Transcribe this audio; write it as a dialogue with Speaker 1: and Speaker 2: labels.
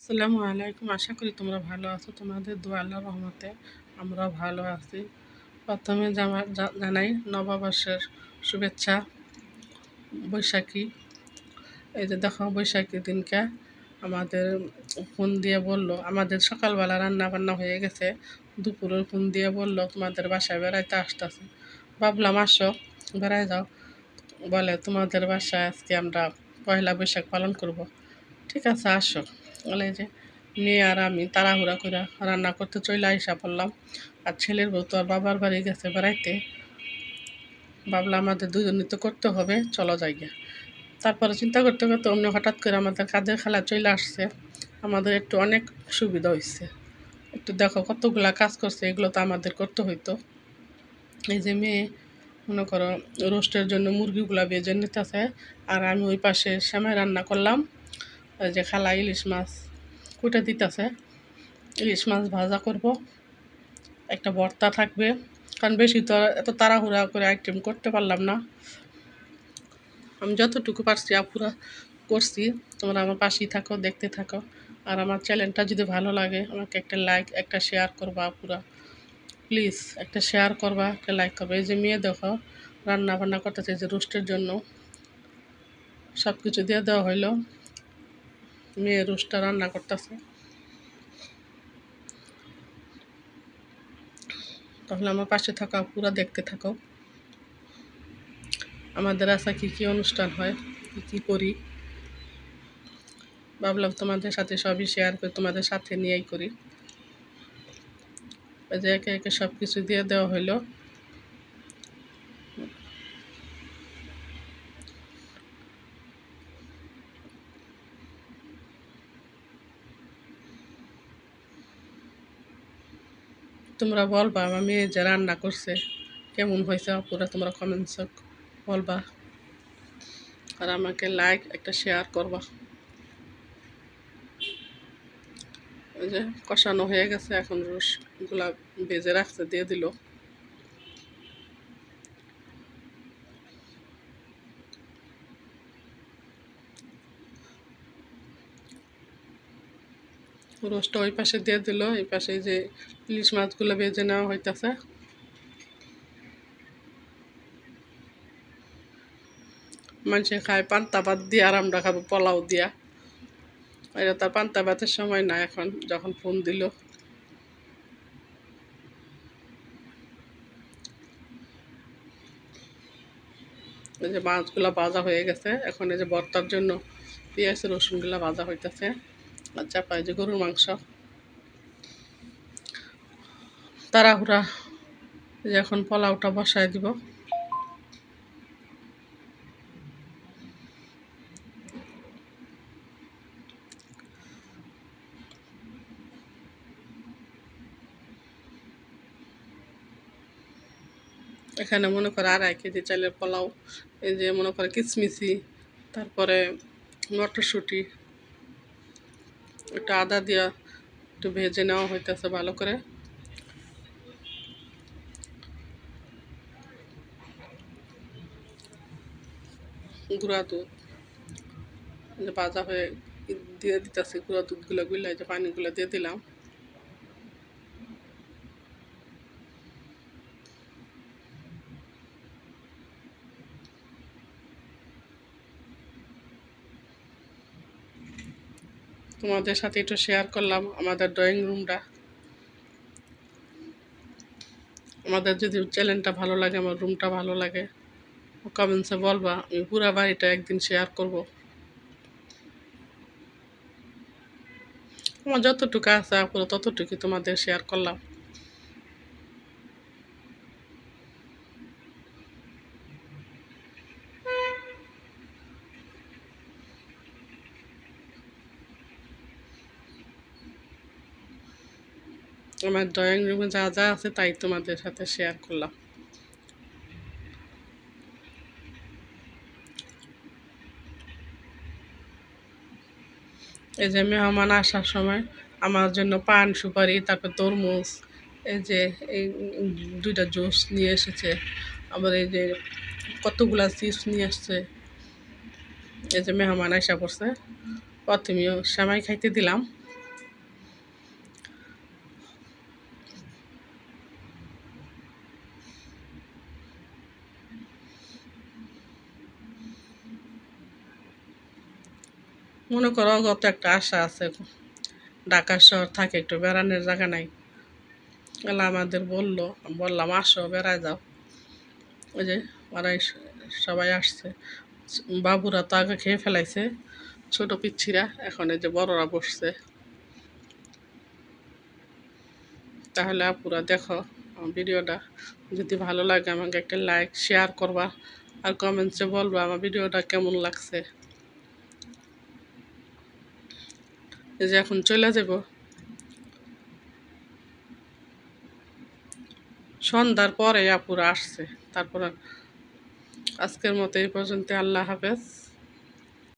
Speaker 1: আসসালামু আলাইকুম। আশা করি তোমরা ভালো আছো। তোমাদের দোয়া আল্লাহর রহমতে আমরাও ভালো আছি। প্রথমে জানাই নববর্ষের শুভেচ্ছা। বৈশাখী, এই যে দেখো বৈশাখী দিনকে আমাদের ফোন দিয়ে বলল, আমাদের সকালবেলা রান্না বান্না হয়ে গেছে, দুপুরের ফোন দিয়ে বলল তোমাদের বাসায় বেড়াইতে আসতেছে। ভাবলাম আসো, বেড়ায় যাও। বলে তোমাদের বাসায় আজকে আমরা পয়লা বৈশাখ পালন করব। ঠিক আছে আসো। বলে যে মেয়ে আর আমি তাড়াহুড়া করে রান্না করতে চলে আইসা পড়লাম। আর ছেলের বউ তো আর বাবার বাড়ি গেছে বেড়াইতে। ভাবলাম আমাদের দুজনই তো করতে হবে, চলো যাই গিয়া। তারপরে চিন্তা করতে করতে অমনি হঠাৎ করে আমাদের কাজের খালা চলে আসছে। আমাদের একটু অনেক সুবিধা হয়েছে। একটু দেখো কতগুলা কাজ করছে, এগুলো তো আমাদের করতে হইতো। এই যে মেয়ে মনে করো রোস্টের জন্য মুরগিগুলা বেজে নিতেছে, আর আমি ওই পাশে সেমাই রান্না করলাম। ওই যে খালা ইলিশ মাছ কুটে দিতেছে, ইলিশ মাছ ভাজা করব, একটা ভর্তা থাকবে। কারণ বেশি তো এত তাড়াহুড়া করে আইটেম করতে পারলাম না। আমি যতটুকু পারছি আপুরা করছি। তোমরা আমার পাশেই থাকো, দেখতে থাকো। আর আমার চ্যানেলটা যদি ভালো লাগে আমাকে একটা লাইক একটা শেয়ার করবা আপুরা, প্লিজ একটা শেয়ার করবা, একটা লাইক করবা। এই যে মেয়ে দেখো রান্না বান্না করতেছে, যে রোস্টের জন্য সব কিছু দিয়ে দেওয়া হইলো, মেয়ে রোস্টটা রান্না করতেছে। তাহলে আমার পাশে থাকা পুরা দেখতে থাকো। আমাদের আশা কী অনুষ্ঠান হয়, কী করি, ভাবলাম তোমাদের সাথে সবই শেয়ার করি, তোমাদের সাথে নিয়েই করি। ওই যে একে একে সব কিছু দিয়ে দেওয়া হইলো। তোমরা বলবা আমার মেয়ে যে রান্না করছে কেমন হয়েছে, পুরো তোমরা কমেন্টস বলবা। আর আমাকে লাইক একটা শেয়ার করবা। ওই যে কষানো হয়ে গেছে, এখন রসগুলা ভেজে রাখতে দিয়ে দিল। রোস্টটা ওই পাশে দিয়ে দিল, এই পাশে যে ইলিশ মাছগুলো ভেজে নেওয়া হইতেছে। মানুষে খায় পান্তা ভাত দিয়ে, আর আমরা খাবো পোলাও দিয়া। এটা তার পান্তা ভাতের সময় না এখন, যখন ফোন দিল। এই যে মাছগুলো ভাজা হয়ে গেছে, এখন এই যে ভর্তার জন্য পেঁয়াজ রসুনগুলো ভাজা হইতেছে। আর চাপা এই যে গরুর মাংস তাড়াহুড়া। এই যে এখন পোলাওটা বসায় দিব। এখানে মনে করে 2.5 কেজি চালের পোলাও। এই যে মনে করে কিচমিচি, তারপরে মটরশুঁটি, একটু আদা দিয়া একটু ভেজে নেওয়া হইতেছে ভালো করে। গুঁড়া দুধ যে ভাজা হয়ে দিয়ে দিতেছি, গুঁড়া দুধগুলো গুলা যে পানিগুলো দিয়ে দিলাম। তোমাদের সাথে একটু শেয়ার করলাম আমাদের ড্রয়িং রুমটা। আমাদের যদি চ্যানেলটা ভালো লাগে, আমার রুমটা ভালো লাগে, কমেন্টসে বলবা। আমি পুরা বাড়িটা একদিন শেয়ার করব। আমার যতটুকু আছে পুরো ততটুকু তোমাদের শেয়ার করলাম। আমার ড্রয়িং রুমে যা যা আছে তাই তোমাদের সাথে শেয়ার করলাম। এই যে মেহমান আসার সময় আমার জন্য পান সুপারি, তারপর তরমুজ, এই যে এই 2টা জুস নিয়ে এসেছে। আবার এই যে কতগুলা চিপস নিয়ে আসছে। এই যে মেহমান আসা পড়ছে, প্রথমেও সেমাই খাইতে দিলাম। মনে করো গত একটা আশা আছে, ঢাকা শহর থাকে, একটু বেড়ানোর জায়গা নাই। এলা আমাদের বললো, বললাম আসো বেড়ায় যাও। ওই যে ওরাই সবাই আসছে। বাবুরা তো আগে খেয়ে ফেলাইছে, ছোট পিচ্ছিরা, এখন এই যে বড়রা বসছে। তাহলে আপুরা দেখো আমার ভিডিওটা, যদি ভালো লাগে আমাকে একটা লাইক শেয়ার করবা, আর কমেন্টসে বলবা আমার ভিডিওটা কেমন লাগছে। এই যে এখন চলে যাব, সন্ধ্যার পরে আপুরা আসছে। তারপর আজকের মতো এই পর্যন্ত, আল্লাহ হাফেজ।